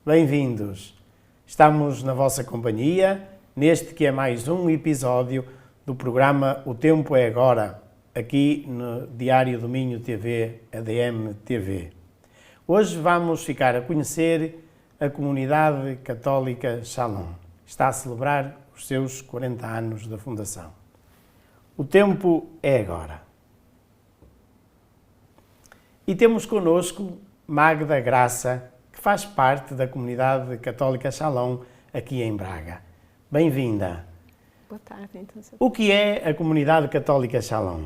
bem-vindos. Estamos na vossa companhia, neste que é mais um episódio do programa O Tempo é Agora, aqui no Diário do Minho TV, ADM TV. Hoje vamos ficar a conhecer a Comunidade Católica Shalom. Está a celebrar os seus 40 anos da fundação. O tempo é agora. E temos connosco Magda Graça, que faz parte da Comunidade Católica Shalom aqui em Braga. Bem-vinda. Boa tarde, então. O que é a Comunidade Católica Shalom?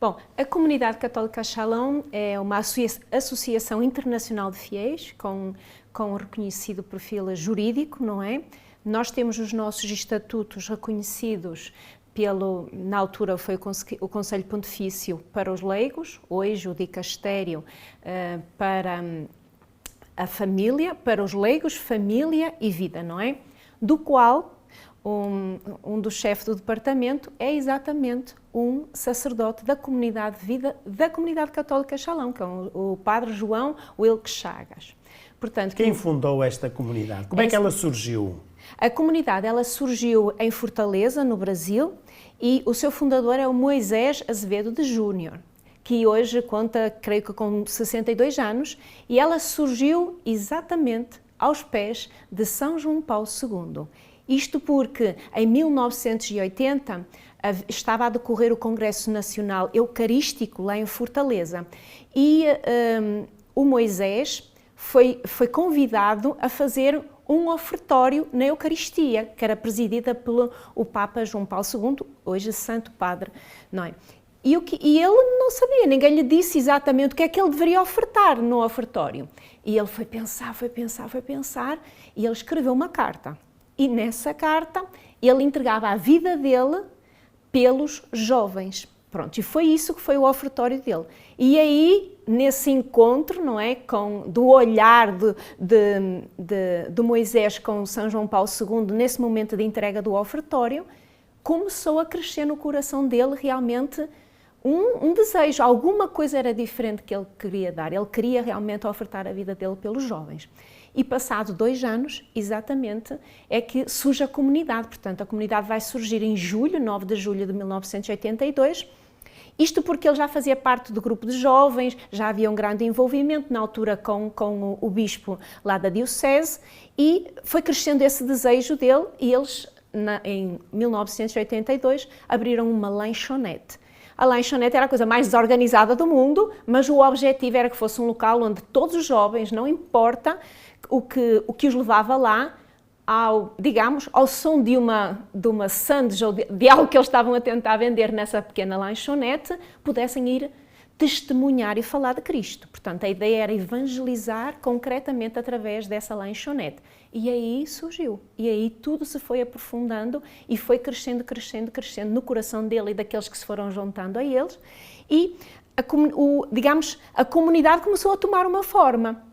Bom, a Comunidade Católica Shalom é uma associação internacional de fiéis com um reconhecido perfil jurídico, não é? Nós temos os nossos estatutos reconhecidos na altura foi o Conselho Pontifício para os leigos, hoje o Dicastério para a família, para os leigos, família e vida, não é? Do qual um dos chefes do departamento é exatamente um sacerdote da comunidade de vida da Comunidade Católica Shalom, que é o Padre João Wilke Chagas. Portanto, quem fundou esta comunidade? Como é que ela surgiu? A comunidade ela surgiu em Fortaleza, no Brasil, e o seu fundador é o Moisés Azevedo de Júnior, que hoje conta, creio que com 62 anos, e ela surgiu exatamente aos pés de São João Paulo II. Isto porque, em 1980, estava a decorrer o Congresso Nacional Eucarístico lá em Fortaleza, e o Moisés foi convidado a fazer um ofertório na Eucaristia, que era presidida pelo Papa João Paulo II, hoje Santo Padre, não é? E ele não sabia, ninguém lhe disse exatamente o que é que ele deveria ofertar no ofertório. E ele foi pensar, e ele escreveu uma carta. E nessa carta, ele entregava a vida dele pelos jovens. Pronto, e foi isso que foi o ofertório dele. E aí, nesse encontro, não é, do olhar de Moisés com São João Paulo II, nesse momento de entrega do ofertório, começou a crescer no coração dele realmente um desejo, alguma coisa era diferente que ele queria dar. Ele queria realmente ofertar a vida dele pelos jovens. E passado 2 anos, exatamente, é que surge a comunidade. Portanto, a comunidade vai surgir em julho, 9 de julho de 1982, isto porque ele já fazia parte do grupo de jovens, já havia um grande envolvimento na altura com o bispo lá da diocese, e foi crescendo esse desejo dele, e eles, em 1982, abriram uma lanchonete. A lanchonete era a coisa mais desorganizada do mundo, mas o objetivo era que fosse um local onde todos os jovens, não importa o que os levava lá, ao som de uma sandes ou de algo que eles estavam a tentar vender nessa pequena lanchonete, pudessem ir testemunhar e falar de Cristo. Portanto, a ideia era evangelizar concretamente através dessa lanchonete. E aí surgiu. E aí tudo se foi aprofundando e foi crescendo no coração dele e daqueles que se foram juntando a eles. E a comunidade começou a tomar uma forma.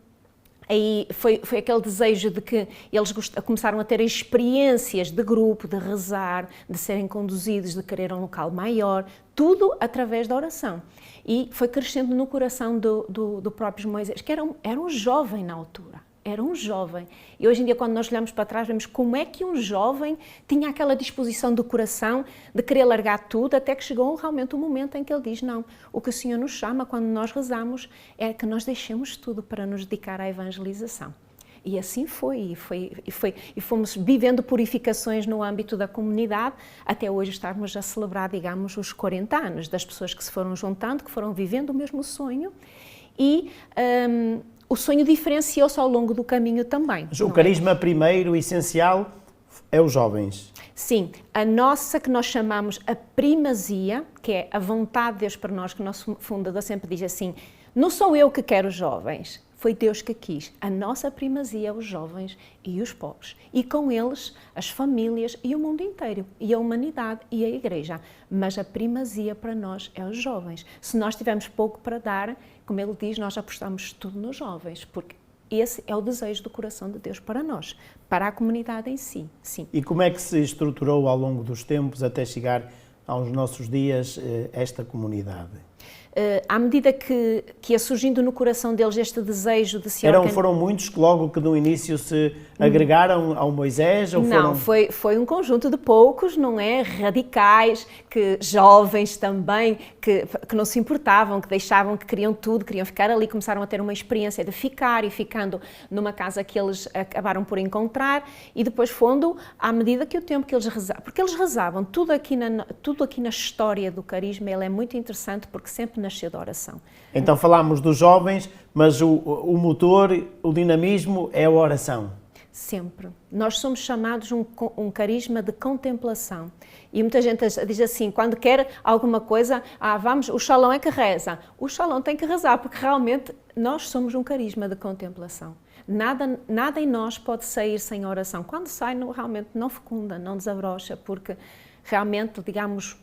Aí foi aquele desejo de que eles começaram a ter experiências de grupo, de rezar, de serem conduzidos, de querer um local maior, tudo através da oração. E foi crescendo no coração do próprio Moisés, que era um jovem na altura. Era um jovem. E hoje em dia, quando nós olhamos para trás, vemos como é que um jovem tinha aquela disposição do coração de querer largar tudo, até que chegou realmente o momento em que ele diz, não, o que o Senhor nos chama quando nós rezamos é que nós deixemos tudo para nos dedicar à evangelização. E assim foi, e fomos vivendo purificações no âmbito da comunidade, até hoje estarmos a celebrar, os 40 anos das pessoas que se foram juntando, que foram vivendo o mesmo sonho, e o sonho diferenciou-se ao longo do caminho também. Mas o carisma primeiro, essencial, é os jovens. Sim, a nossa, que nós chamamos a primazia, que é a vontade de Deus para nós, que o nosso fundador sempre diz assim, não sou eu que quero jovens, foi Deus que quis. A nossa primazia é os jovens e os pobres. E com eles, as famílias e o mundo inteiro. E a humanidade e a igreja. Mas a primazia para nós é os jovens. Se nós tivermos pouco para dar, como ele diz, nós apostamos tudo nos jovens. Porque esse é o desejo do coração de Deus para nós. Para a comunidade em si, sim. E como é que se estruturou ao longo dos tempos até chegar aos nossos dias esta comunidade? à medida que ia surgindo no coração deles este desejo de se organizar. Foram muitos que logo que no início se agregaram ao Moisés? Ou não, foi um conjunto de poucos, não é? Radicais, jovens também, que não se importavam, que deixavam, que queriam tudo, queriam ficar ali, começaram a ter uma experiência de ficar e ficando numa casa que eles acabaram por encontrar, e depois fondo, à medida que o tempo que eles rezavam, porque eles rezavam, tudo aqui na história do carisma, ele é muito interessante porque sempre nasceu da oração. Então falámos dos jovens, mas o motor, o dinamismo é a oração. Sempre. Nós somos chamados um carisma de contemplação. E muita gente diz assim, quando quer alguma coisa, o Shalom é que reza. O Shalom tem que rezar, porque realmente nós somos um carisma de contemplação. Nada em nós pode sair sem oração. Quando sai, realmente não fecunda, não desabrocha, porque realmente, digamos,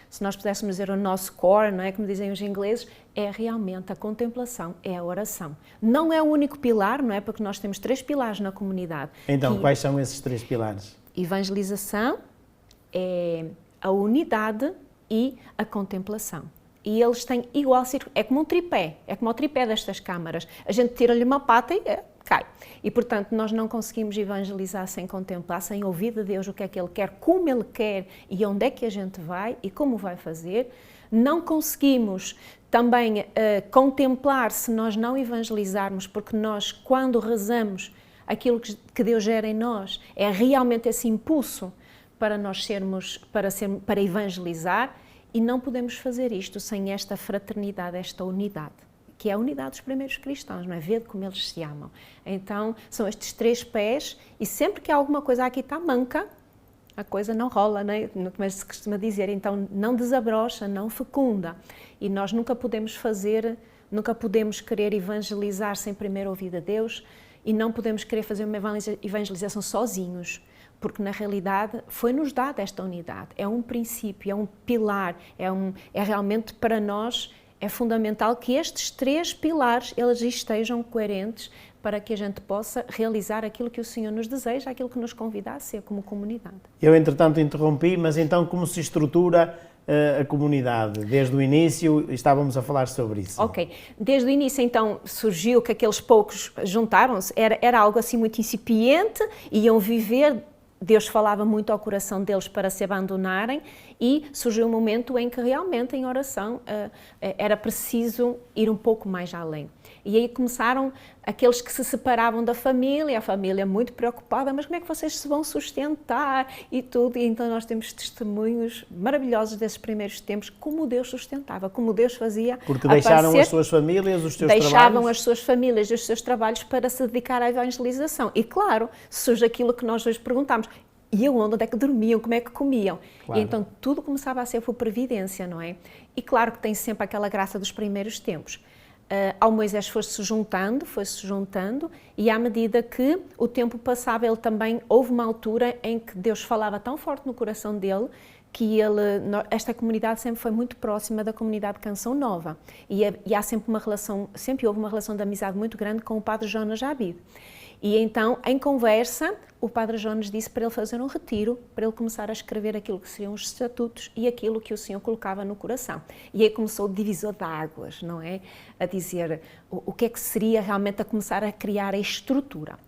se nós pudéssemos dizer o nosso core, não é, como dizem os ingleses, é realmente a contemplação, é a oração. Não é o único pilar, não é, porque nós temos 3 pilares na comunidade. Então, quais são esses 3 pilares? Evangelização, a unidade e a contemplação. E eles têm igual círculo, é como um tripé, é como o tripé destas câmaras. A gente tira-lhe uma pata e cai. E, portanto, nós não conseguimos evangelizar sem contemplar, sem ouvir de Deus o que é que Ele quer, como Ele quer e onde é que a gente vai e como vai fazer. Não conseguimos também contemplar se nós não evangelizarmos, porque nós, quando rezamos, aquilo que Deus gera em nós é realmente esse impulso para nós para evangelizar, e não podemos fazer isto sem esta fraternidade, esta unidade, que é a unidade dos primeiros cristãos, não é? Ver como eles se amam. Então, são estes 3 pés, e sempre que há alguma coisa aqui está manca, a coisa não rola, não é? Como se costuma dizer, então não desabrocha, não fecunda. E nós nunca podemos querer evangelizar sem primeiro ouvir a Deus, e não podemos querer fazer uma evangelização sozinhos, porque na realidade foi-nos dada esta unidade, é um princípio, é um pilar, é realmente para nós, é fundamental que estes 3 pilares eles estejam coerentes para que a gente possa realizar aquilo que o Senhor nos deseja, aquilo que nos convida a ser como comunidade. Eu, entretanto, interrompi, mas então como se estrutura a comunidade? Desde o início estávamos a falar sobre isso. Ok. Desde o início, então, surgiu que aqueles poucos juntaram-se, era algo assim muito incipiente, iam viver. Deus falava muito ao coração deles para se abandonarem, e surgiu um momento em que realmente em oração era preciso ir um pouco mais além. E aí começaram aqueles que se separavam da família, a família muito preocupada, mas como é que vocês se vão sustentar e tudo? E então nós temos testemunhos maravilhosos desses primeiros tempos, como Deus sustentava, como Deus fazia. Porque deixaram as suas famílias, os seus trabalhos? Deixavam as suas famílias e os seus trabalhos para se dedicar à evangelização. E claro, surge aquilo que nós hoje perguntamos, e onde é que dormiam, como é que comiam? Claro. E então tudo começava a ser por previdência, não é? E claro que tem sempre aquela graça dos primeiros tempos. Ao Moisés foi-se juntando, e à medida que o tempo passava, ele também, houve uma altura em que Deus falava tão forte no coração dele, que esta comunidade sempre foi muito próxima da comunidade de Canção Nova. E há sempre houve uma relação de amizade muito grande com o padre Jonas Jabid. E então, em conversa, o padre Jonas disse para ele fazer um retiro, para ele começar a escrever aquilo que seriam os estatutos e aquilo que o Senhor colocava no coração. E aí começou o divisor de águas, não é? A dizer o que é que seria realmente a começar a criar a estrutura.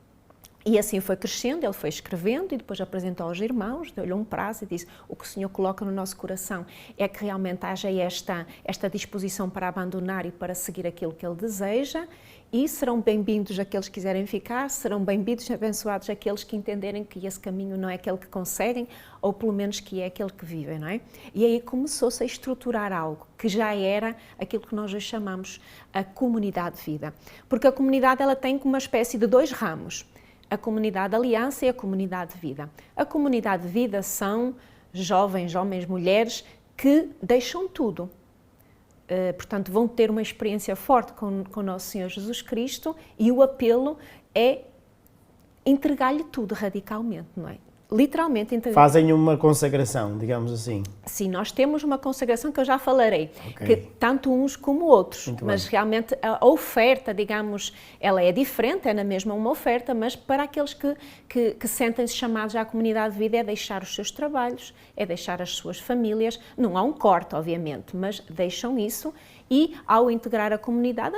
E assim foi crescendo, ele foi escrevendo e depois apresentou aos irmãos, deu-lhe um prazo e disse: o que o Senhor coloca no nosso coração é que realmente haja esta disposição para abandonar e para seguir aquilo que Ele deseja, e serão bem-vindos aqueles que quiserem ficar, serão bem-vindos e abençoados aqueles que entenderem que esse caminho não é aquele que conseguem, ou pelo menos que é aquele que vivem, não é? E aí começou-se a estruturar algo que já era aquilo que nós hoje chamamos a comunidade de vida. Porque a comunidade ela tem uma espécie de 2 ramos. A comunidade aliança e a comunidade de vida. A comunidade de vida são jovens, homens, mulheres que deixam tudo. Portanto, vão ter uma experiência forte com o nosso Senhor Jesus Cristo, e o apelo é entregar-lhe tudo radicalmente, não é? literalmente integramos. Fazem uma consagração, digamos assim. Sim, nós temos uma consagração que eu já falarei, Ok. que tanto uns como outros, Muito mas bem. realmente a oferta, digamos, ela é diferente, é na mesma uma oferta, mas para aqueles que sentem-se chamados à comunidade de vida é deixar os seus trabalhos, é deixar as suas famílias, não há um corte, obviamente, mas deixam isso e ao integrar a comunidade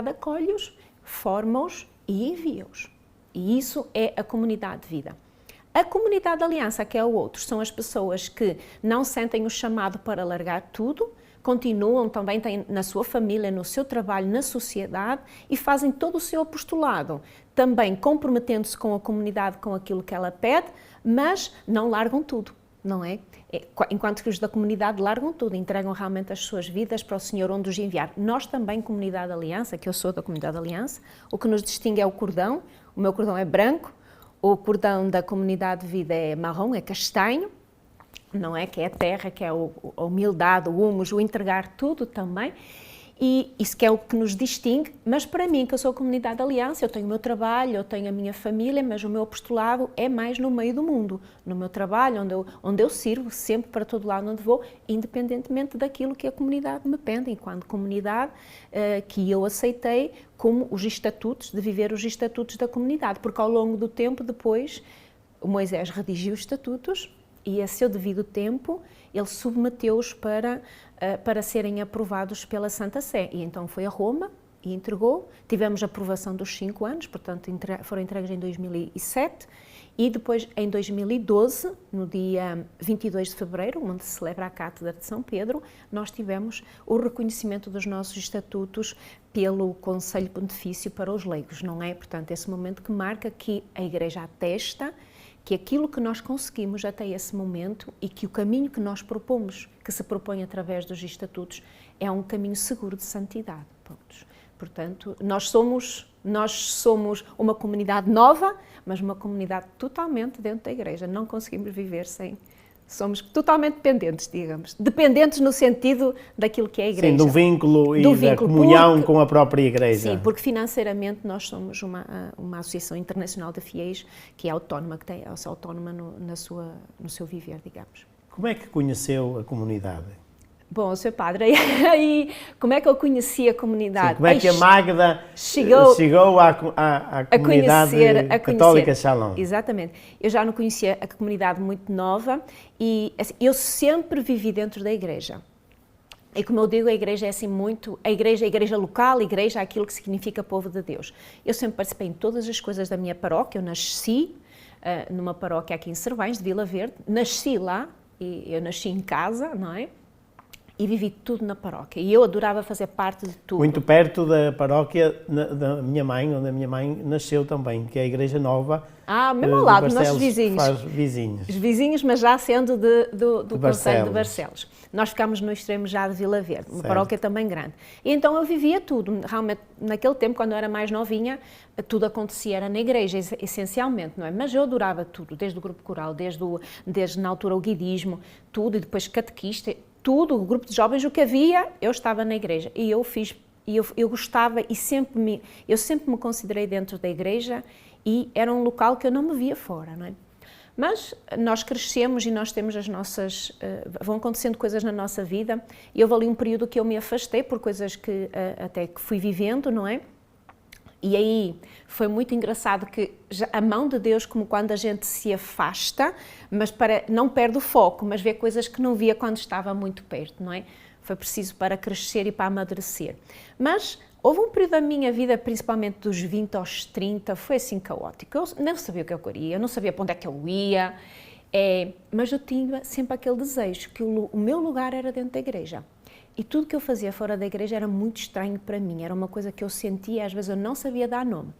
acolhe-os, forma-os e envia-os. E isso é a comunidade de vida. A comunidade de aliança, que é o outro, são as pessoas que não sentem o chamado para largar tudo, continuam também, têm na sua família, no seu trabalho, na sociedade e fazem todo o seu apostolado, também comprometendo-se com a comunidade, com aquilo que ela pede, mas não largam tudo, não é? Enquanto que os da comunidade largam tudo, entregam realmente as suas vidas para o Senhor onde os enviar. Nós também, comunidade de aliança, que eu sou da comunidade de aliança, o que nos distingue é o cordão, o meu cordão é branco, o cordão da comunidade de vida é marrom, é castanho, não é? Que é a terra, que é a humildade, o humus, o entregar tudo também. E isso que é o que nos distingue, mas para mim, que eu sou a comunidade de aliança, eu tenho o meu trabalho, eu tenho a minha família, mas o meu apostolado é mais no meio do mundo, no meu trabalho, onde eu sirvo sempre para todo lado onde vou, independentemente daquilo que a comunidade me pede, enquanto comunidade que eu aceitei como os estatutos, de viver os estatutos da comunidade, porque ao longo do tempo depois, o Moisés redigiu os estatutos e a seu devido tempo ele submeteu-os para serem aprovados pela Santa Sé. E então foi a Roma e entregou. Tivemos a aprovação dos 5 anos, portanto foram entregues em 2007. E depois, em 2012, no dia 22 de fevereiro, onde se celebra a Cátedra de São Pedro, nós tivemos o reconhecimento dos nossos estatutos pelo Conselho Pontifício para os leigos, não é? Portanto, esse momento que marca que a Igreja atesta que aquilo que nós conseguimos até esse momento e que o caminho que nós propomos, que se propõe através dos estatutos, é um caminho seguro de santidade. Pontos. Portanto, nós somos uma comunidade nova, mas uma comunidade totalmente dentro da Igreja. Não conseguimos viver sem... Somos totalmente dependentes, digamos. Dependentes no sentido daquilo que é a Igreja. Sim, do vínculo e da comunhão com a própria Igreja. Sim, porque financeiramente nós somos uma associação internacional de fiéis que é autónoma, que tem essa autónoma no seu viver, digamos. Como é que conheceu a comunidade? Bom, Sr. Padre, e como é que eu conheci a comunidade? Sim, como é que a Magda chegou à comunidade católica Shalom? Exatamente. Eu já não conhecia a comunidade muito nova e assim, eu sempre vivi dentro da Igreja. E como eu digo, a Igreja é assim muito... A igreja local, a Igreja é aquilo que significa povo de Deus. Eu sempre participei em todas as coisas da minha paróquia. Eu nasci numa paróquia aqui em Cervães, de Vila Verde. Nasci lá, e eu nasci em casa, não é? E vivi tudo na paróquia. E eu adorava fazer parte de tudo. Muito perto da paróquia da minha mãe, onde a minha mãe nasceu também, que é a Igreja Nova. Mesmo ao lado, nossos vizinhos. Faz vizinhos. Os vizinhos, mas já sendo do Conselho de Barcelos. Nós ficámos no extremo já de Vila Verde, uma paróquia também grande. E então eu vivia tudo. Realmente, naquele tempo, quando eu era mais novinha, tudo acontecia, era na igreja, essencialmente, não é? Mas eu adorava tudo, desde o grupo coral, desde na altura o guidismo, tudo, e depois catequista, tudo, o grupo de jovens, o que havia, eu estava na igreja. E eu fiz, eu gostava e eu sempre me considerei dentro da igreja e era um local que eu não me via fora, não é? Mas nós crescemos e nós temos as nossas... vão acontecendo coisas na nossa vida e houve ali um período que eu me afastei por coisas que até que fui vivendo, não é? E aí foi muito engraçado que a mão de Deus, como quando a gente se afasta, mas não perde o foco, mas vê coisas que não via quando estava muito perto, não é? Foi preciso para crescer e para amadurecer. Mas houve um período da minha vida, principalmente dos 20 aos 30, foi assim caótico. Eu não sabia o que eu queria, eu não sabia para onde é que eu ia, mas eu tinha sempre aquele desejo que o meu lugar era dentro da igreja. E tudo que eu fazia fora da igreja era muito estranho para mim, era uma coisa que eu sentia, às vezes eu não sabia dar nome.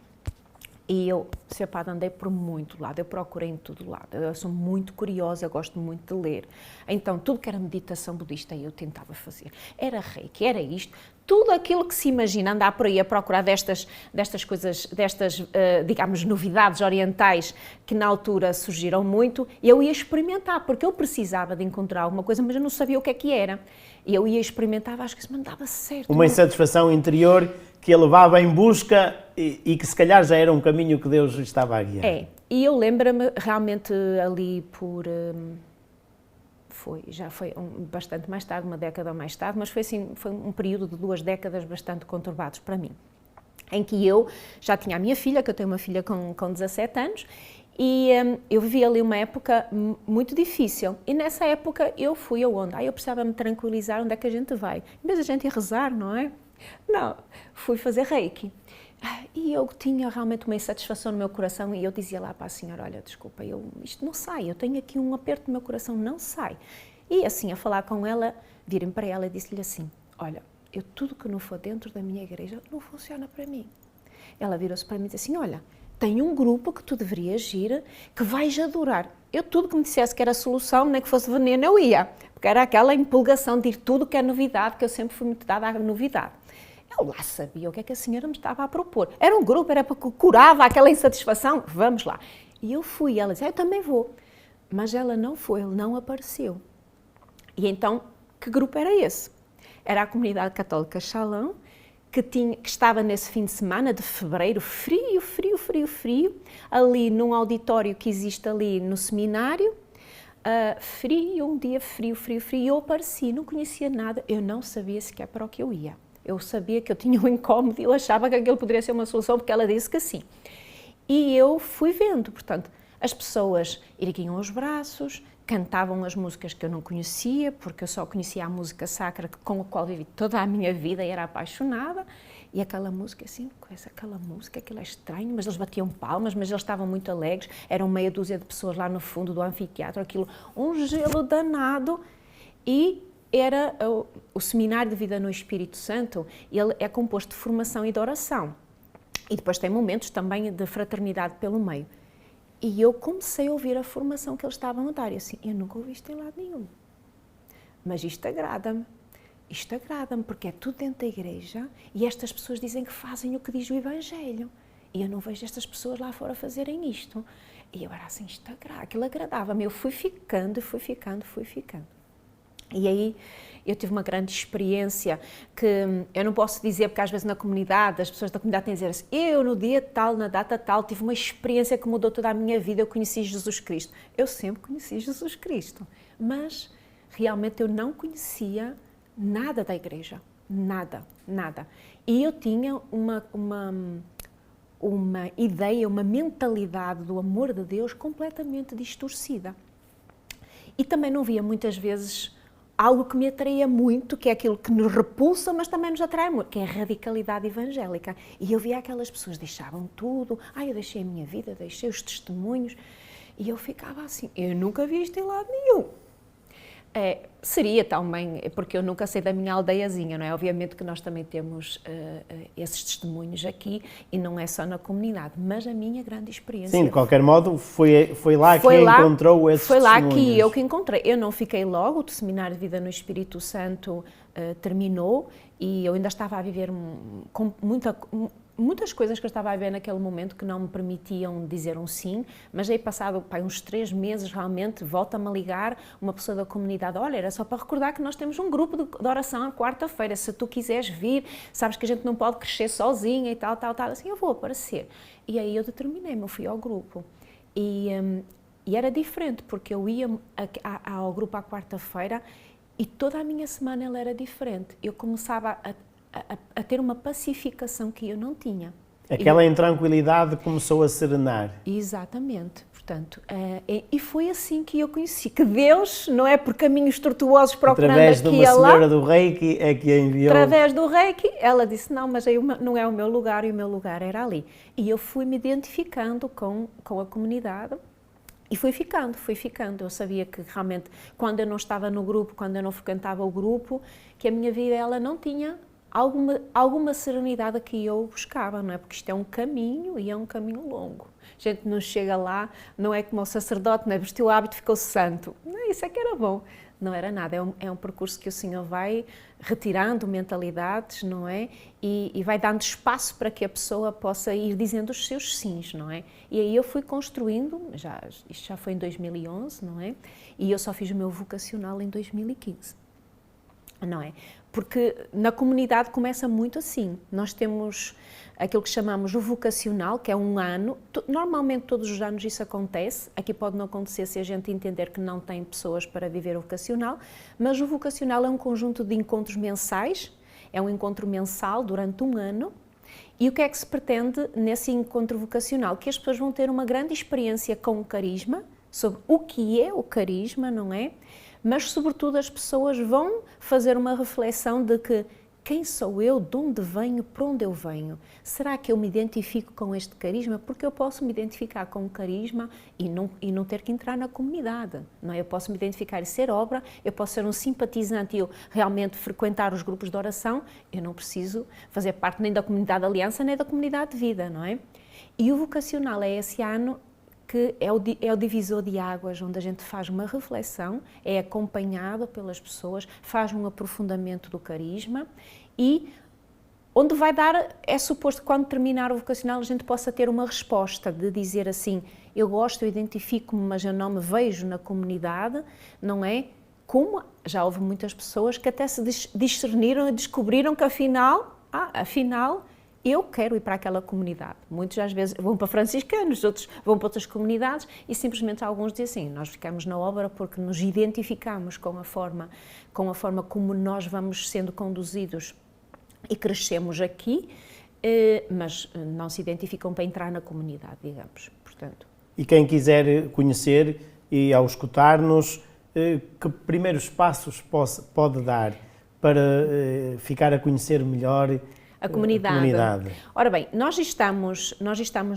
E eu, Sr. Padre, andei por muito lado, eu procurei em todo lado, eu sou muito curiosa, eu gosto muito de ler. Então, tudo que era meditação budista eu tentava fazer. Era reiki, era isto, tudo aquilo que se imagina, andar por aí a procurar destas coisas, digamos, novidades orientais que na altura surgiram muito, eu ia experimentar, porque eu precisava de encontrar alguma coisa, mas eu não sabia o que era. E eu ia experimentar, acho que isso me dava certo. Uma insatisfação interior que a levava em busca e que se calhar já era um caminho que Deus estava a guiar. E eu lembro-me realmente ali por... já foi bastante mais tarde, uma década mais tarde, mas foi um período de 2 décadas bastante conturbados para mim, em que eu já tinha a minha filha, que eu tenho uma filha com 17 anos, e eu vivi ali uma época muito difícil. E nessa época eu fui aonde? Eu precisava me tranquilizar, onde é que a gente vai? Em vez de a gente ir rezar, não é? Não, fui fazer Reiki. E eu tinha realmente uma insatisfação no meu coração e eu dizia lá para a senhora, olha, desculpa, isto não sai, eu tenho aqui um aperto no meu coração, não sai. E assim, a falar com ela, virem para ela e disse-lhe assim, olha, tudo que não for dentro da minha igreja não funciona para mim. Ela virou-se para mim e disse assim, olha, tem um grupo que tu deverias ir, que vais adorar. Eu tudo que me dissesse que era a solução, nem que fosse veneno, eu ia. Porque era aquela empolgação de ir tudo que é novidade, que eu sempre fui muito dada à novidade. Eu lá sabia o que é que a senhora me estava a propor. Era um grupo, era para que curava aquela insatisfação. Vamos lá. E eu fui, ela disse, eu também vou. Mas ela não foi, ele não apareceu. E então, que grupo era esse? Era a Comunidade Católica Shalom, que estava nesse fim de semana de fevereiro, frio, ali num auditório que existe ali no seminário, frio, um dia frio, e eu apareci, não conhecia nada, eu não sabia sequer para o que eu ia. Eu sabia que eu tinha um incómodo e eu achava que aquilo poderia ser uma solução, porque ela disse que sim. E eu fui vendo, portanto, as pessoas erguiam os braços, cantavam as músicas que eu não conhecia, porque eu só conhecia a música sacra com a qual vivi toda a minha vida e era apaixonada, e aquela música, assim, aquela música, aquilo é estranho, mas eles batiam palmas, mas eles estavam muito alegres, eram meia dúzia de pessoas lá no fundo do anfiteatro, aquilo, um gelo danado, e era o Seminário de Vida no Espírito Santo, ele é composto de formação e de oração, e depois tem momentos também de fraternidade pelo meio. E eu comecei a ouvir a formação que eles estavam a dar. E assim, eu nunca ouvi isto em lado nenhum. Mas isto agrada-me, porque é tudo dentro da igreja e estas pessoas dizem que fazem o que diz o Evangelho. E eu não vejo estas pessoas lá fora fazerem isto. E eu era assim, aquilo agradava-me. Eu fui ficando. E aí eu tive uma grande experiência que eu não posso dizer, porque às vezes na comunidade, as pessoas da comunidade têm a dizer assim, eu no dia tal, na data tal, tive uma experiência que mudou toda a minha vida, eu conheci Jesus Cristo. Eu sempre conheci Jesus Cristo, mas realmente eu não conhecia nada da igreja, nada. E eu tinha uma ideia, uma mentalidade do amor de Deus completamente distorcida. E também não via muitas vezes algo que me atraía muito, que é aquilo que nos repulsa, mas também nos atrai muito, que é a radicalidade evangélica. E eu via aquelas pessoas, deixavam tudo, eu deixei a minha vida, deixei os testemunhos, e eu ficava assim, eu nunca vi isto em lado nenhum. Seria também, porque eu nunca sei da minha aldeiazinha, não é? Obviamente que nós também temos esses testemunhos aqui, e não é só na comunidade, mas a minha grande experiência... Sim, de qualquer modo, foi lá que encontrou esses testemunhos. Foi lá que eu que encontrei. Eu não fiquei logo, o Seminário de Vida no Espírito Santo terminou, e eu ainda estava a viver com muitas coisas que eu estava a ver naquele momento que não me permitiam dizer um sim, mas aí passado uns 3 meses realmente volta-me a ligar uma pessoa da comunidade, olha, era só para recordar que nós temos um grupo de oração à quarta-feira, se tu quiseres vir, sabes que a gente não pode crescer sozinha e tal, assim, eu vou aparecer. E aí eu determinei-me, eu fui ao grupo. E era diferente, porque eu ia ao grupo à quarta-feira e toda a minha semana ela era diferente. Eu começava a ter uma pacificação que eu não tinha. Aquela intranquilidade começou a serenar. Exatamente. Portanto, e foi assim que eu conheci que Deus, não é por caminhos tortuosos procurando aqui e lá... Através de uma senhora do Reiki é que a enviou... Através do Reiki, ela disse, não, mas aí não é o meu lugar, e o meu lugar era ali. E eu fui me identificando com a comunidade. E fui ficando. Eu sabia que realmente, quando eu não estava no grupo, quando eu não frequentava o grupo, que a minha vida ela não tinha alguma serenidade que eu buscava, não é? Porque isto é um caminho e é um caminho longo. A gente não chega lá, não é como o sacerdote, não é? Vestiu o hábito e ficou santo. Não, isso é que era bom. Não era nada, é um percurso que o Senhor vai retirando mentalidades, não é? E vai dando espaço para que a pessoa possa ir dizendo os seus sims, não é? E aí eu fui construindo, isto já foi em 2011, não é? E eu só fiz o meu vocacional em 2015. não é? Porque na comunidade começa muito assim. Nós temos aquilo que chamamos o vocacional, que é um ano. Normalmente todos os anos isso acontece. Aqui pode não acontecer se a gente entender que não tem pessoas para viver o vocacional, mas o vocacional é um conjunto de encontros mensais, é um encontro mensal durante um ano. E o que é que se pretende nesse encontro vocacional? Que as pessoas vão ter uma grande experiência com o carisma, sobre o que é o carisma, não é? Mas, sobretudo, as pessoas vão fazer uma reflexão de que quem sou eu, de onde venho, para onde eu venho? Será que eu me identifico com este carisma? Porque eu posso me identificar com o carisma e não ter que entrar na comunidade, não é? Eu posso me identificar e ser obra, eu posso ser um simpatizante e eu realmente frequentar os grupos de oração, eu não preciso fazer parte nem da comunidade de aliança, nem da comunidade de vida, não é? E o vocacional é esse ano que é o divisor de águas, onde a gente faz uma reflexão, é acompanhado pelas pessoas, faz um aprofundamento do carisma e onde vai dar, é suposto que quando terminar o vocacional a gente possa ter uma resposta de dizer assim, eu gosto, eu identifico-me, mas eu não me vejo na comunidade, não é? Como já houve muitas pessoas que até se discerniram e descobriram que afinal eu quero ir para aquela comunidade. Muitos às vezes vão para franciscanos, outros vão para outras comunidades e simplesmente alguns dizem assim, nós ficamos na obra porque nos identificamos com a forma como nós vamos sendo conduzidos e crescemos aqui, mas não se identificam para entrar na comunidade, digamos, portanto. E quem quiser conhecer e ao escutar-nos, que primeiros passos pode dar para ficar a conhecer melhor a comunidade. Ora bem, nós estamos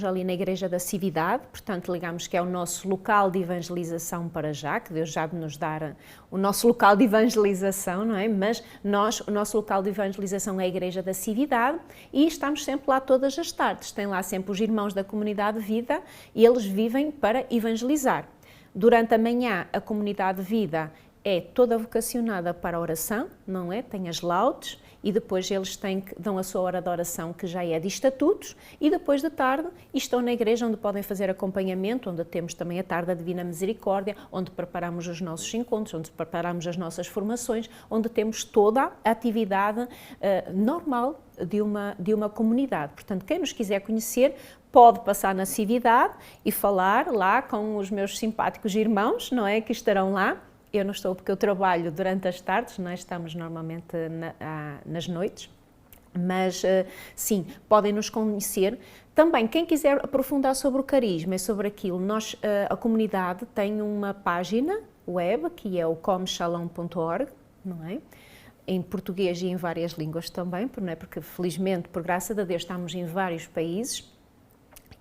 ali na Igreja da Cividade, portanto, digamos que é o nosso local de evangelização para já, que Deus já de nos dar o nosso local de evangelização, não é? Mas o nosso local de evangelização é a Igreja da Cividade e estamos sempre lá todas as tardes. Tem lá sempre os irmãos da comunidade de vida e eles vivem para evangelizar. Durante a manhã, a comunidade de vida é toda vocacionada para a oração, não é? Tem as laudes e depois eles dão a sua hora de oração, que já é de estatutos, e depois de tarde estão na igreja onde podem fazer acompanhamento, onde temos também a tarde da Divina Misericórdia, onde preparamos os nossos encontros, onde preparamos as nossas formações, onde temos toda a atividade normal de uma comunidade. Portanto, quem nos quiser conhecer pode passar na Cividade e falar lá com os meus simpáticos irmãos, não é, que estarão lá. Eu não estou porque eu trabalho durante as tardes, nós estamos normalmente nas noites, mas sim, podem nos conhecer. Também, quem quiser aprofundar sobre o carisma e sobre aquilo, a comunidade tem uma página web, que é o comshalom.org, não é? Em português e em várias línguas também, não é? Porque felizmente, por graça de Deus, estamos em vários países.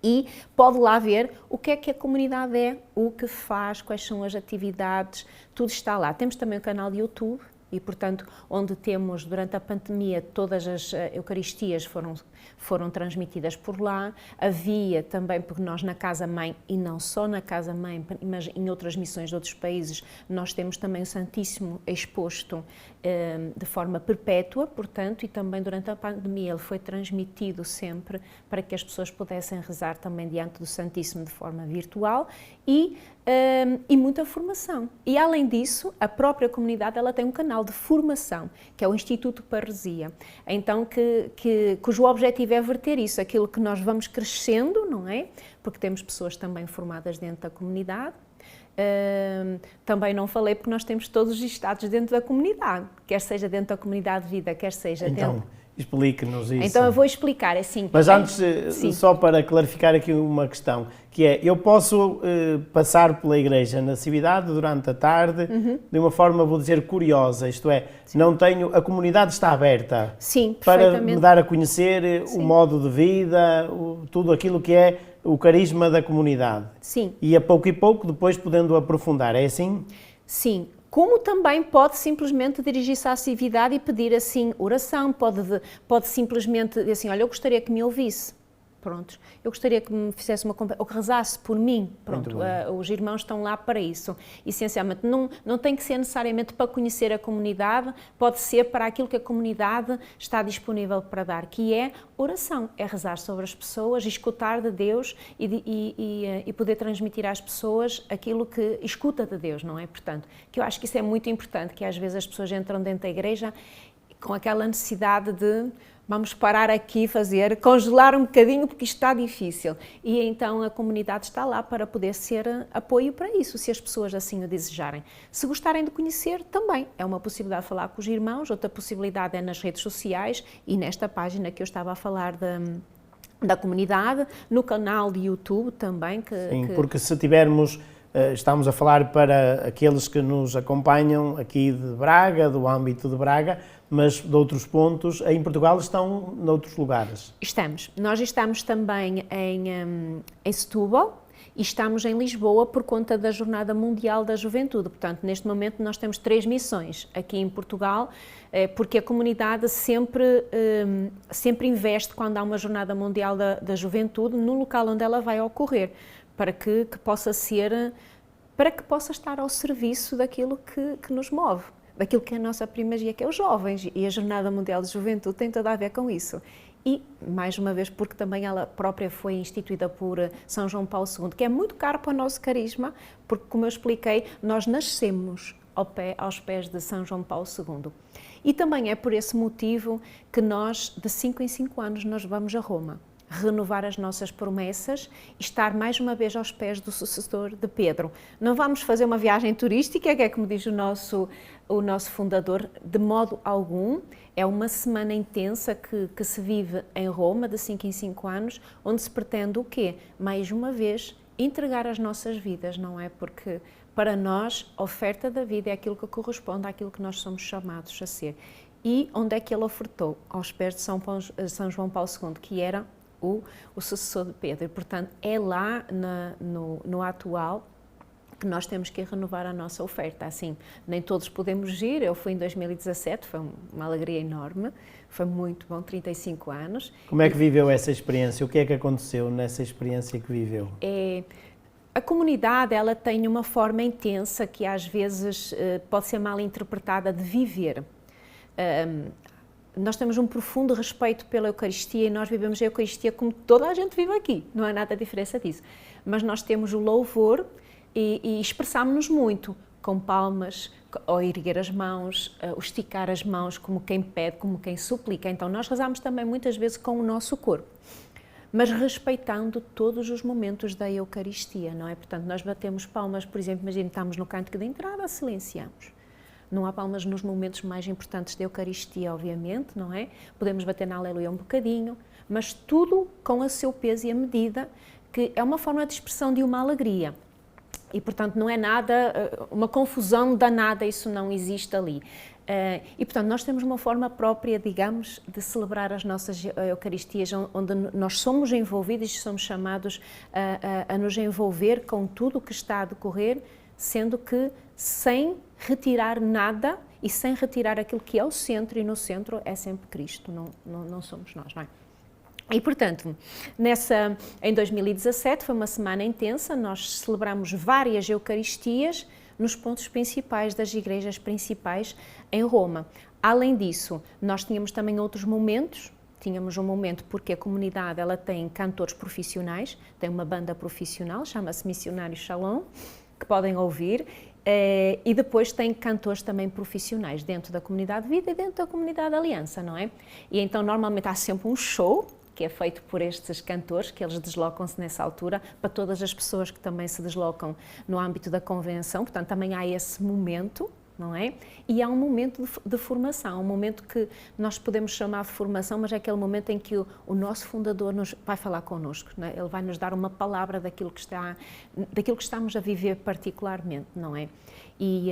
E pode lá ver o que a comunidade é, o que faz, quais são as atividades, tudo está lá. Temos também o canal de YouTube e, portanto, onde temos, durante a pandemia, todas as Eucaristias foram transmitidas por lá. Havia também, porque nós na Casa-Mãe, e não só na Casa-Mãe, mas em outras missões de outros países, nós temos também o Santíssimo exposto de forma perpétua, portanto, e também durante a pandemia ele foi transmitido sempre para que as pessoas pudessem rezar também diante do Santíssimo de forma virtual e muita formação. E além disso, a própria comunidade ela tem um canal de formação, que é o Instituto Parresia, então cujo objetivo é verter isso, aquilo que nós vamos crescendo, não é? Porque temos pessoas também formadas dentro da comunidade. Também não falei porque nós temos todos os estados dentro da comunidade, quer seja dentro da comunidade de vida, quer seja dentro... Explique-nos isso. Então eu vou explicar, assim... Mas antes, só para clarificar aqui uma questão, que é, eu posso passar pela igreja na Cividade durante a tarde, de uma forma, vou dizer, curiosa, isto é, não tenho, a comunidade está aberta para me dar a conhecer o modo de vida, tudo aquilo que é o carisma da comunidade. Sim. E a pouco e pouco, depois podendo aprofundar, é assim? Sim. Como também pode simplesmente dirigir-se à Cividade e pedir assim oração, pode simplesmente dizer assim, olha, eu gostaria que me ouvisse. pronto, eu gostaria que me fizesse ou que rezasse por mim, pronto, os irmãos estão lá para isso, essencialmente, não tem que ser necessariamente para conhecer a comunidade, pode ser para aquilo que a comunidade está disponível para dar, que é oração, é rezar sobre as pessoas, escutar de Deus e poder transmitir às pessoas aquilo que escuta de Deus, não é? Portanto, que eu acho que isso é muito importante, que às vezes as pessoas entram dentro da igreja com aquela necessidade de vamos parar aqui, congelar um bocadinho porque isto está difícil. E então a comunidade está lá para poder ser apoio para isso, se as pessoas assim o desejarem. Se gostarem de conhecer, também é uma possibilidade de falar com os irmãos, outra possibilidade é nas redes sociais e nesta página que eu estava a falar da comunidade, no canal de YouTube também. Sim, porque se tivermos... Estamos a falar para aqueles que nos acompanham aqui de Braga, do âmbito de Braga, mas de outros pontos, em Portugal estão noutros lugares? Nós estamos também em Setúbal e estamos em Lisboa por conta da Jornada Mundial da Juventude. Portanto, neste momento nós temos 3 missões aqui em Portugal, porque a comunidade sempre investe quando há uma Jornada Mundial da Juventude no local onde ela vai ocorrer, para que possa estar ao serviço daquilo que nos move, daquilo que é a nossa primazia, que é os jovens, e a Jornada Mundial de Juventude tem tudo a ver com isso. E, mais uma vez, porque também ela própria foi instituída por São João Paulo II, que é muito caro para o nosso carisma, porque, como eu expliquei, nós nascemos aos pés de São João Paulo II. E também é por esse motivo que nós, de 5 em 5 anos, nós vamos a Roma, renovar as nossas promessas e estar mais uma vez aos pés do sucessor de Pedro. Não vamos fazer uma viagem turística, que é como diz o nosso fundador, de modo algum. É uma semana intensa que se vive em Roma, de 5 em 5 anos, onde se pretende o quê? Mais uma vez, entregar as nossas vidas, não é? Porque para nós, a oferta da vida é aquilo que corresponde àquilo que nós somos chamados a ser. E onde é que ele ofertou? Aos pés de São João Paulo II, que era o sucessor de Pedro. E, portanto, é lá no atual que nós temos que renovar a nossa oferta. Assim, nem todos podemos ir. Eu fui em 2017, foi uma alegria enorme, foi muito bom, 35 anos. Como é que viveu essa experiência? O que é que aconteceu nessa experiência que viveu? A comunidade, ela tem uma forma intensa que às vezes pode ser mal interpretada de viver. Nós temos um profundo respeito pela Eucaristia e nós vivemos a Eucaristia como toda a gente vive aqui, não há nada de diferença disso. Mas nós temos o louvor e expressamos-nos muito, com palmas, ou erguer as mãos, ou esticar as mãos como quem pede, como quem suplica. Então nós rezamos também muitas vezes com o nosso corpo, mas respeitando todos os momentos da Eucaristia, não é? Portanto, nós batemos palmas, por exemplo, imagina, estamos no cântico de entrada, silenciamos. Não há palmas nos momentos mais importantes da Eucaristia, obviamente, não é? Podemos bater na Aleluia um bocadinho, mas tudo com o seu peso e a medida, que é uma forma de expressão de uma alegria. E, portanto, não é nada, uma confusão danada, isso não existe ali. E, portanto, nós temos uma forma própria, digamos, de celebrar as nossas Eucaristias, onde nós somos envolvidos e somos chamados a nos envolver com tudo o que está a decorrer, sendo que sem retirar nada e sem retirar aquilo que é o centro, e no centro é sempre Cristo, não somos nós, não é? E, portanto, em 2017 foi uma semana intensa, nós celebramos várias Eucaristias nos pontos principais das igrejas principais em Roma. Além disso, nós tínhamos também outros momentos. Tínhamos um momento porque a comunidade ela tem cantores profissionais, tem uma banda profissional, chama-se Missionários Shalom, que podem ouvir, e depois tem cantores também profissionais dentro da comunidade Vida e dentro da comunidade Aliança, não é? E então normalmente há sempre um show que é feito por estes cantores, que eles deslocam-se nessa altura, para todas as pessoas que também se deslocam no âmbito da convenção, portanto também há esse momento, não é? E há um momento de formação, um momento que nós podemos chamar de formação, mas é aquele momento em que o nosso fundador vai falar connosco, não é? Ele vai nos dar uma palavra daquilo que estamos a viver particularmente, não é? E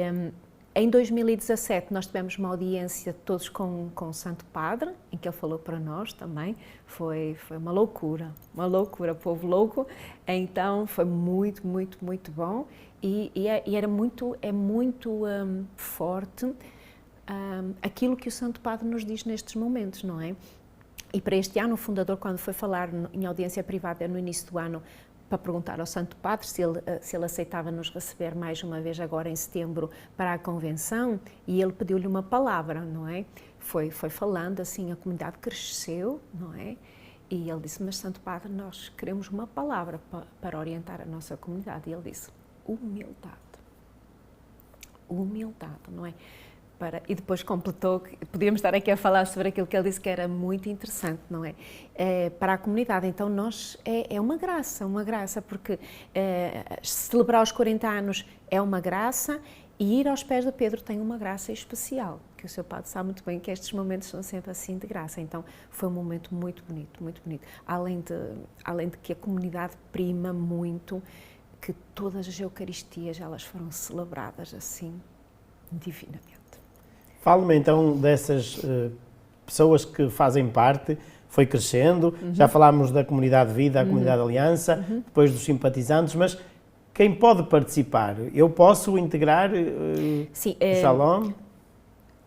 em 2017 nós tivemos uma audiência todos com o Santo Padre, em que ele falou para nós também, foi uma loucura, povo louco, então foi muito, muito, muito bom e é muito forte aquilo que o Santo Padre nos diz nestes momentos, não é? E para este ano, o fundador, quando foi falar em audiência privada no início do ano, para perguntar ao Santo Padre se ele aceitava nos receber mais uma vez agora em setembro para a convenção, e ele pediu-lhe uma palavra, não é? Foi falando assim, a comunidade cresceu, não é? E ele disse, mas Santo Padre, nós queremos uma palavra para orientar a nossa comunidade. E ele disse, humildade. Humildade, não é? E depois completou, podíamos estar aqui a falar sobre aquilo que ele disse que era muito interessante, não é? Para a comunidade. Então, é uma graça, porque celebrar os 40 anos é uma graça e ir aos pés de Pedro tem uma graça especial, que o seu padre sabe muito bem que estes momentos são sempre assim de graça. Então, foi um momento muito bonito, muito bonito. Além de que a comunidade prima muito, que todas as Eucaristias elas foram celebradas assim, divinamente. Fale-me então dessas pessoas que fazem parte, foi crescendo, já falámos da comunidade de vida, a comunidade de aliança, depois dos simpatizantes, mas quem pode participar? Eu posso integrar Sim, o Shalom?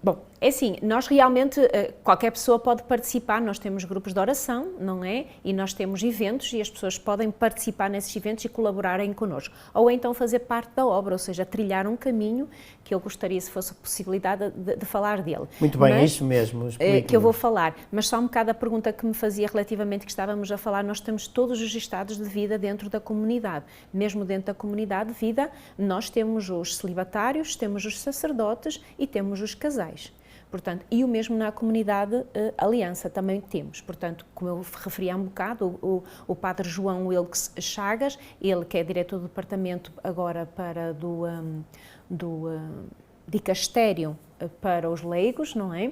Bom, é assim, nós realmente, qualquer pessoa pode participar, nós temos grupos de oração, não é? E nós temos eventos e as pessoas podem participar nesses eventos e colaborarem connosco. Ou então fazer parte da obra, ou seja, trilhar um caminho que eu gostaria, se fosse a possibilidade, de falar dele. Muito bem, é isso mesmo. Que eu vou falar. Mas só um bocado a pergunta que me fazia relativamente que estávamos a falar, nós temos todos os estados de vida dentro da comunidade. Mesmo dentro da comunidade de vida, nós temos os celibatários, temos os sacerdotes e temos os casais. Portanto, e o mesmo na comunidade Aliança também temos. Portanto, como eu referi há um bocado, o padre João Wilkes Chagas, ele que é diretor do departamento agora do dicastério para os leigos, não é?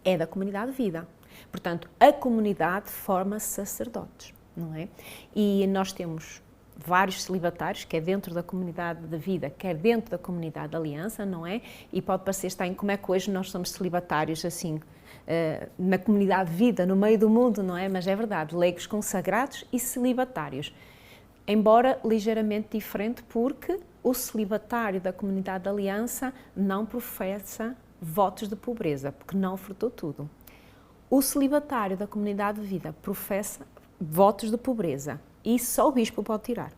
É da comunidade de vida. Portanto, a comunidade forma sacerdotes, não é? E nós temos vários celibatários, quer dentro da comunidade de vida, quer dentro da comunidade de aliança, não é? E pode parecer estranho como é que hoje nós somos celibatários assim, na comunidade de vida, no meio do mundo, não é? Mas é verdade, leigos consagrados e celibatários. Embora ligeiramente diferente, porque o celibatário da comunidade de aliança não professa votos de pobreza, porque não ofertou tudo. O celibatário da comunidade de vida professa votos de pobreza. E só o bispo pode tirar,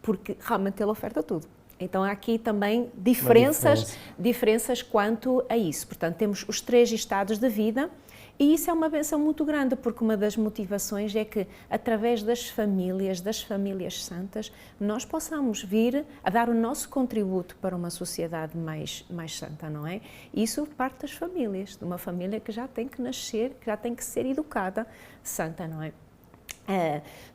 porque realmente ele oferta tudo. Então há aqui também diferenças quanto a isso. Portanto, temos os 3 estados de vida e isso é uma bênção muito grande, porque uma das motivações é que, através das famílias santas, nós possamos vir a dar o nosso contributo para uma sociedade mais santa, não é? Isso parte das famílias, de uma família que já tem que nascer, que já tem que ser educada santa, não é?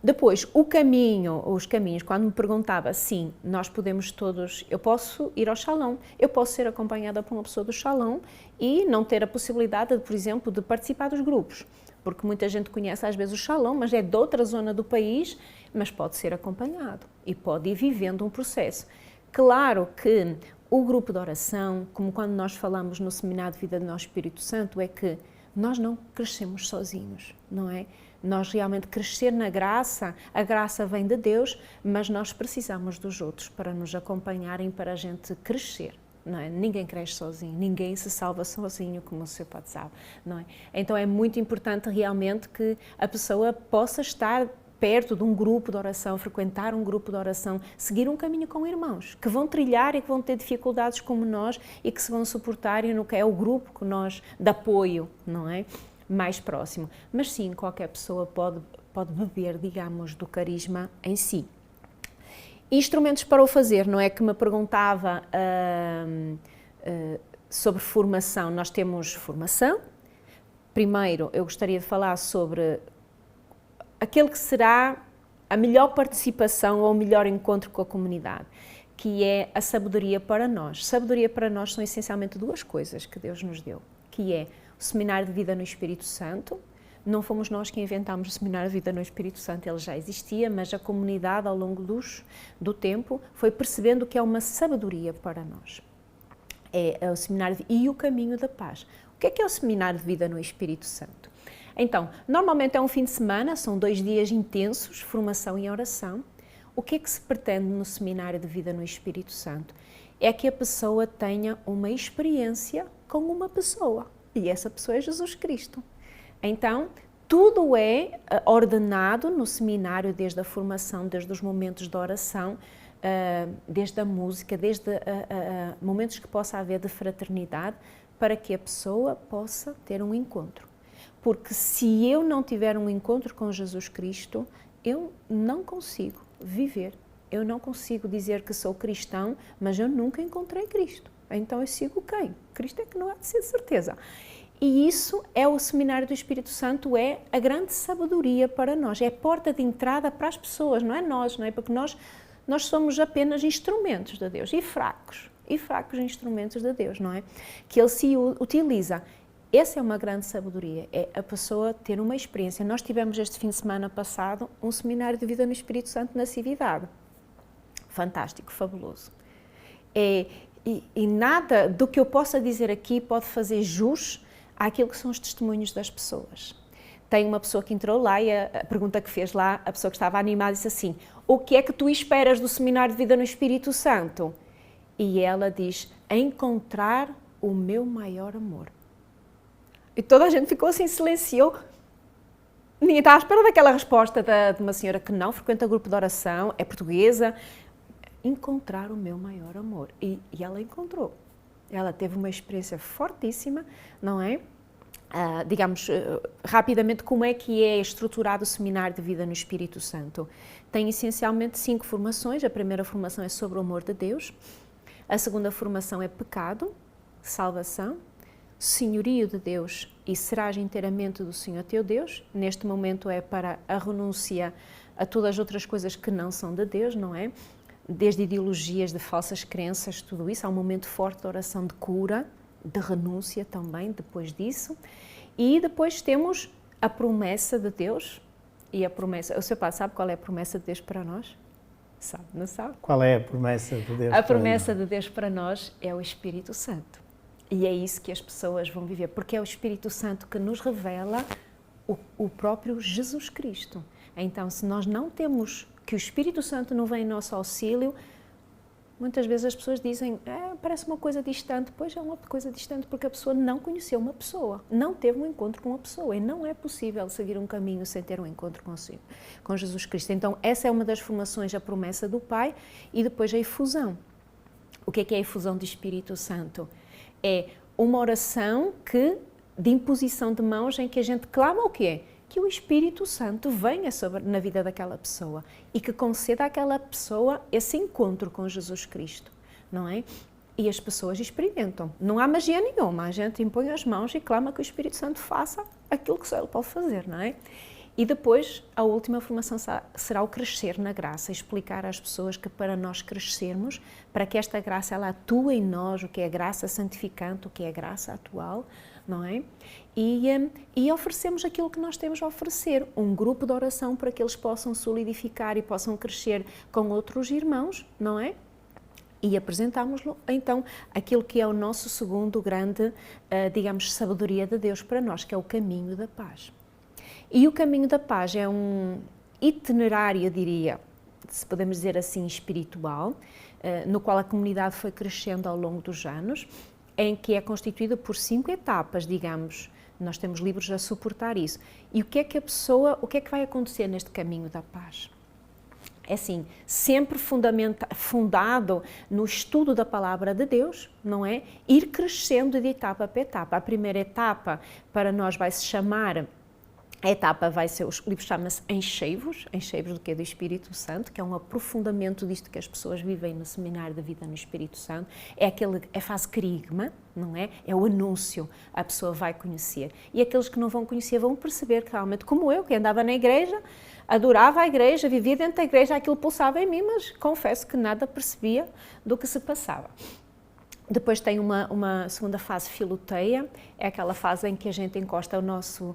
Depois, os caminhos, quando me perguntava, sim, nós podemos todos, eu posso ir ao Shalom, eu posso ser acompanhada por uma pessoa do Shalom e não ter a possibilidade, por exemplo, de participar dos grupos, porque muita gente conhece às vezes o Shalom, mas é de outra zona do país, mas pode ser acompanhado e pode ir vivendo um processo. Claro que o grupo de oração, como quando nós falamos no Seminário de Vida do Nosso Espírito Santo, é que nós não crescemos sozinhos, não é? Nós realmente crescer na graça, a graça vem de Deus, mas nós precisamos dos outros para nos acompanharem, para a gente crescer, não é? Ninguém cresce sozinho, ninguém se salva sozinho, como o Sr. Padre sabe, não é? Então é muito importante realmente que a pessoa possa estar perto de um grupo de oração, frequentar um grupo de oração, seguir um caminho com irmãos, que vão trilhar e que vão ter dificuldades como nós e que se vão suportar e no que é o grupo que nós, de apoio, não é? Mais próximo. Mas sim, qualquer pessoa pode beber, digamos, do carisma em si. Instrumentos para o fazer, não é que me perguntava sobre formação. Nós temos formação. Primeiro, eu gostaria de falar sobre aquele que será a melhor participação ou o melhor encontro com a comunidade, que é a sabedoria para nós. Sabedoria para nós são essencialmente 2 coisas que Deus nos deu, que é o Seminário de Vida no Espírito Santo. Não fomos nós que inventámos o Seminário de Vida no Espírito Santo, ele já existia, mas a comunidade, ao longo do tempo, foi percebendo que é uma sabedoria para nós. É o Seminário e o Caminho da Paz. O que é o Seminário de Vida no Espírito Santo? Então, normalmente é um fim de semana, são 2 dias intensos, formação e oração. O que é que se pretende no Seminário de Vida no Espírito Santo? É que a pessoa tenha uma experiência com uma pessoa. E essa pessoa é Jesus Cristo. Então, Tudo é ordenado no seminário, desde a formação, desde os momentos de oração, desde a música, desde momentos que possa haver de fraternidade, para que a pessoa possa ter um encontro. Porque se eu não tiver um encontro com Jesus Cristo, eu não consigo viver. Eu não consigo dizer que sou cristão, mas eu nunca encontrei Cristo. Então eu sigo quem? Cristo é que não há de ser certeza. E isso é o seminário do Espírito Santo, é a grande sabedoria para nós, é a porta de entrada para as pessoas, não é nós, não é? Porque nós somos apenas instrumentos de Deus, e fracos instrumentos de Deus, não é? Que Ele se utiliza. Essa é uma grande sabedoria, é a pessoa ter uma experiência. Nós tivemos este fim de semana passado um seminário de vida no Espírito Santo na Cividade. Fantástico, fabuloso. E nada do que eu possa dizer aqui pode fazer jus àquilo que são os testemunhos das pessoas. Tem uma pessoa que entrou lá e a pergunta que fez lá, a pessoa que estava animada disse assim: o que é que tu esperas do seminário de vida no Espírito Santo? E ela diz: encontrar o meu maior amor. E toda a gente ficou assim, silenciou. Ninguém está à espera daquela resposta de uma senhora que não frequenta grupo de oração, é portuguesa. Encontrar o meu maior amor. E ela encontrou. Ela teve uma experiência fortíssima, não é? Digamos, rapidamente, como é que é estruturado o seminário de vida no Espírito Santo? Tem essencialmente 5 formações. A primeira formação é sobre o amor de Deus. A segunda formação é pecado, salvação, senhorio de Deus e serás inteiramente do Senhor teu Deus. Neste momento é para a renúncia a todas as outras coisas que não são de Deus, não é? Desde ideologias de falsas crenças, tudo isso. Há um momento forte de oração de cura, de renúncia também, depois disso. E depois temos a promessa de Deus. E a promessa, o seu pai sabe qual é a promessa de Deus para nós? Sabe, não sabe? Qual é a promessa de Deus? A promessa de Deus para nós é o Espírito Santo. E é isso que as pessoas vão viver, porque é o Espírito Santo que nos revela o próprio Jesus Cristo. Então, se nós não temos que o Espírito Santo não vem em nosso auxílio, muitas vezes as pessoas dizem, parece uma coisa distante. Pois é uma coisa distante porque a pessoa não conheceu uma pessoa, não teve um encontro com uma pessoa, e não é possível seguir um caminho sem ter um encontro consigo, com Jesus Cristo. Então essa é uma das formações, a promessa do Pai, e depois a efusão. O que é a efusão do Espírito Santo? É uma oração de imposição de mãos em que a gente clama o quê? Que o Espírito Santo venha na vida daquela pessoa e que conceda àquela pessoa esse encontro com Jesus Cristo, não é? E as pessoas experimentam. Não há magia nenhuma, a gente impõe as mãos e clama que o Espírito Santo faça aquilo que só Ele pode fazer, não é? E depois, a última formação será o crescer na graça, explicar às pessoas que para nós crescermos, para que esta graça ela atue em nós, o que é a graça santificante, o que é a graça atual, não é? E oferecemos aquilo que nós temos a oferecer, um grupo de oração para que eles possam solidificar e possam crescer com outros irmãos, não é? E apresentamos-lhe, então, aquilo que é o nosso segundo grande, digamos, sabedoria de Deus para nós, que é o caminho da paz. E o caminho da paz é um itinerário, eu diria, se podemos dizer assim, espiritual, no qual a comunidade foi crescendo ao longo dos anos, em que é constituída por 5 etapas, digamos. Nós temos livros a suportar isso. E o que é que vai acontecer neste caminho da paz? É assim, sempre fundado no estudo da palavra de Deus, não é? Ir crescendo de etapa para etapa. A primeira etapa para nós vai se chamar, a etapa vai ser, o livro chama-se Encheivos do que é do Espírito Santo, que é um aprofundamento disto que as pessoas vivem no seminário da vida no Espírito Santo. É a fase querigma, não é? É o anúncio, a pessoa vai conhecer. E aqueles que não vão conhecer vão perceber que realmente, como eu, que andava na igreja, adorava a igreja, vivia dentro da igreja, aquilo pulsava em mim, mas confesso que nada percebia do que se passava. Depois tem uma segunda fase, filoteia, é aquela fase em que a gente encosta o nosso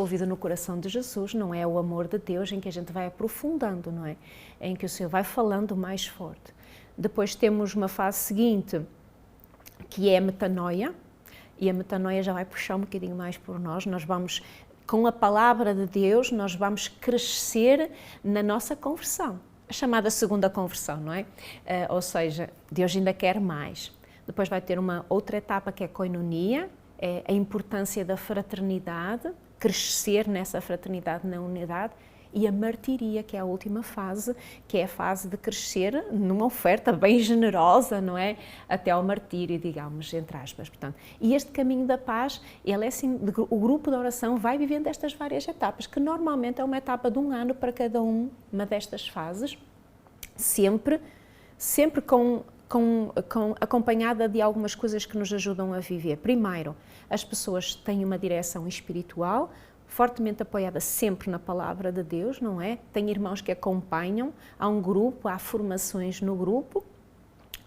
ouvido no coração de Jesus, não é? O amor de Deus, em que a gente vai aprofundando, não é? Em que o Senhor vai falando mais forte. Depois temos uma fase seguinte, que é a metanoia, e a metanoia já vai puxar um bocadinho mais por nós. Nós vamos, com a palavra de Deus, nós vamos crescer na nossa conversão. A chamada segunda conversão, não é? Ou seja, Deus ainda quer mais. Depois vai ter uma outra etapa que é a koinonia, é a importância da fraternidade, crescer nessa fraternidade, na unidade, e a martiria, que é a última fase, que é a fase de crescer numa oferta bem generosa, não é? Até ao martírio, digamos, entre aspas. Portanto, e este caminho da paz, ele é assim, o grupo de oração vai vivendo estas várias etapas, que normalmente é uma etapa de 1 ano para cada uma destas fases, sempre acompanhada de algumas coisas que nos ajudam a viver. Primeiro, as pessoas têm uma direção espiritual, fortemente apoiada sempre na palavra de Deus, não é? Tem irmãos que acompanham, há um grupo, há formações no grupo.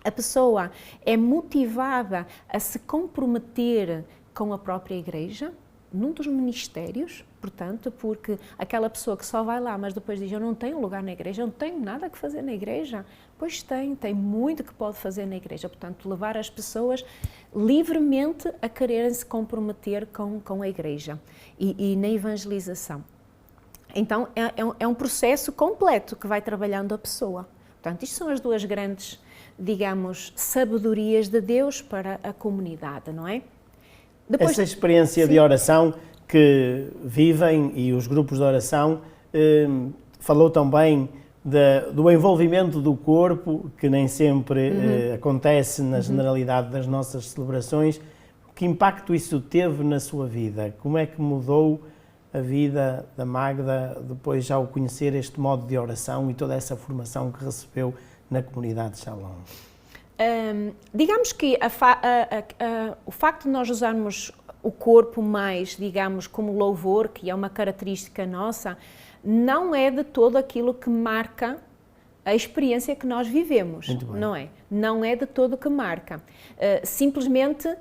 A pessoa é motivada a se comprometer com a própria igreja, num dos ministérios, portanto, porque aquela pessoa que só vai lá, mas depois diz, eu não tenho lugar na igreja, eu não tenho nada que fazer na igreja, pois tem muito que pode fazer na igreja, portanto, levar as pessoas livremente a quererem se comprometer com a igreja e na evangelização. Então, é um processo completo que vai trabalhando a pessoa. Portanto, isto são as duas grandes, digamos, sabedorias de Deus para a comunidade, não é? Depois, essa experiência de oração que vivem e os grupos de oração, falou também do envolvimento do corpo, que nem sempre acontece na generalidade das nossas celebrações. Que impacto isso teve na sua vida? Como é que mudou a vida da Magda depois ao conhecer este modo de oração e toda essa formação que recebeu na comunidade de Shalom? Digamos que o facto de nós usarmos o corpo mais, digamos, como louvor, que é uma característica nossa, não é de todo aquilo que marca a experiência que nós vivemos, não é? Não é de todo o que marca. Simplesmente,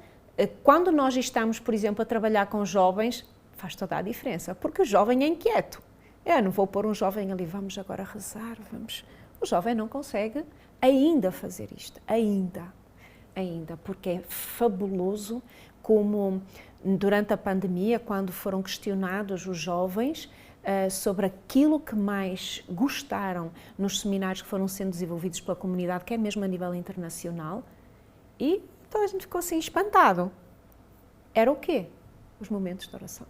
quando nós estamos, por exemplo, a trabalhar com jovens, faz toda a diferença, porque o jovem é inquieto. Eu não vou pôr um jovem ali, vamos agora rezar, vamos... O jovem não consegue ainda fazer isto, ainda, porque é fabuloso como durante a pandemia, quando foram questionados os jovens sobre aquilo que mais gostaram nos seminários que foram sendo desenvolvidos pela comunidade, que é mesmo a nível internacional, e toda a gente ficou assim espantado. Era o quê? Os momentos de oração.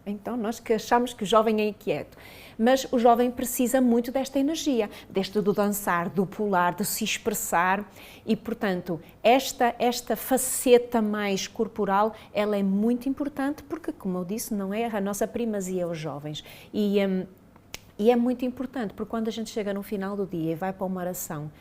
Então, nós que achamos que o jovem é inquieto, mas o jovem precisa muito desta energia, deste do dançar, do pular, de se expressar e, portanto, esta faceta mais corporal, ela é muito importante porque, como eu disse, não é a nossa primazia os jovens. E é muito importante porque quando a gente chega no final do dia e vai para uma oração,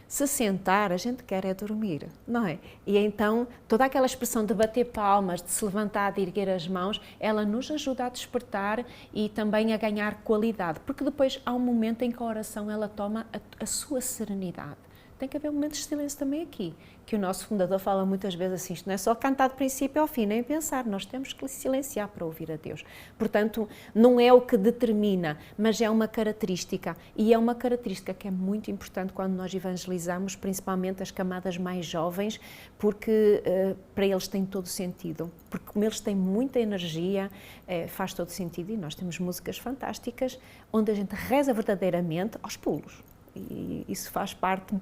se sentar, a gente quer é dormir, não é? E então, toda aquela expressão de bater palmas, de se levantar, de erguer as mãos, ela nos ajuda a despertar e também a ganhar qualidade, porque depois há um momento em que a oração ela toma a sua serenidade. Tem que haver momentos de silêncio também aqui, que o nosso fundador fala muitas vezes assim, isto não é só cantar de princípio ao fim, nem pensar, nós temos que silenciar para ouvir a Deus. Portanto, não é o que determina, mas é uma característica, e é uma característica que é muito importante quando nós evangelizamos, principalmente as camadas mais jovens, porque para eles tem todo sentido, porque como eles têm muita energia, faz todo sentido, e nós temos músicas fantásticas, onde a gente reza verdadeiramente aos pulos. E isso faz parte,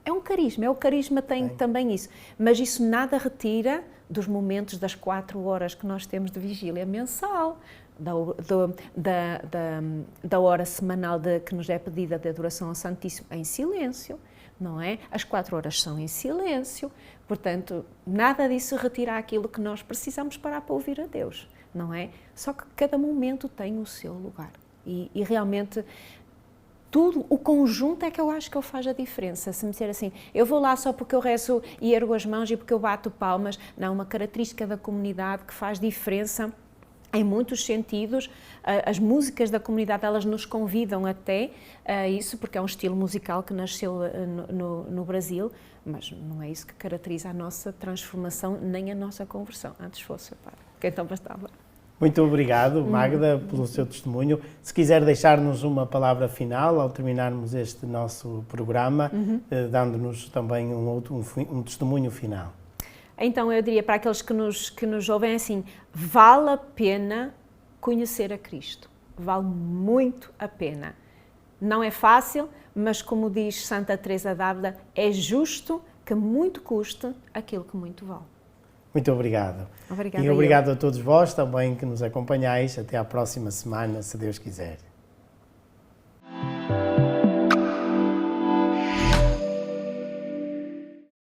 é um carisma, o carisma tem também isso, mas isso nada retira dos momentos das 4 horas que nós temos de vigília mensal, da hora semanal que nos é pedida de adoração ao Santíssimo em silêncio, não é? As 4 horas são em silêncio, portanto, nada disso retira aquilo que nós precisamos para ouvir a Deus, não é? Só que cada momento tem o seu lugar e realmente... Tudo, o conjunto é que eu acho que ele faz a diferença. Se me disser assim, eu vou lá só porque eu rezo e ergo as mãos e porque eu bato palmas, não, uma característica da comunidade que faz diferença em muitos sentidos. As músicas da comunidade, elas nos convidam até a isso, porque é um estilo musical que nasceu no Brasil, mas não é isso que caracteriza a nossa transformação, nem a nossa conversão. Antes fosse, que então bastava. Muito obrigado, Magda, pelo seu testemunho. Se quiser deixar-nos uma palavra final ao terminarmos este nosso programa, dando-nos também um testemunho final. Então, eu diria para aqueles que nos ouvem assim, vale a pena conhecer a Cristo. Vale muito a pena. Não é fácil, mas como diz Santa Teresa d'Ávila, é justo que muito custe aquilo que muito vale. Muito obrigado. Obrigada. E obrigado a todos vós também que nos acompanhais. Até à próxima semana, se Deus quiser.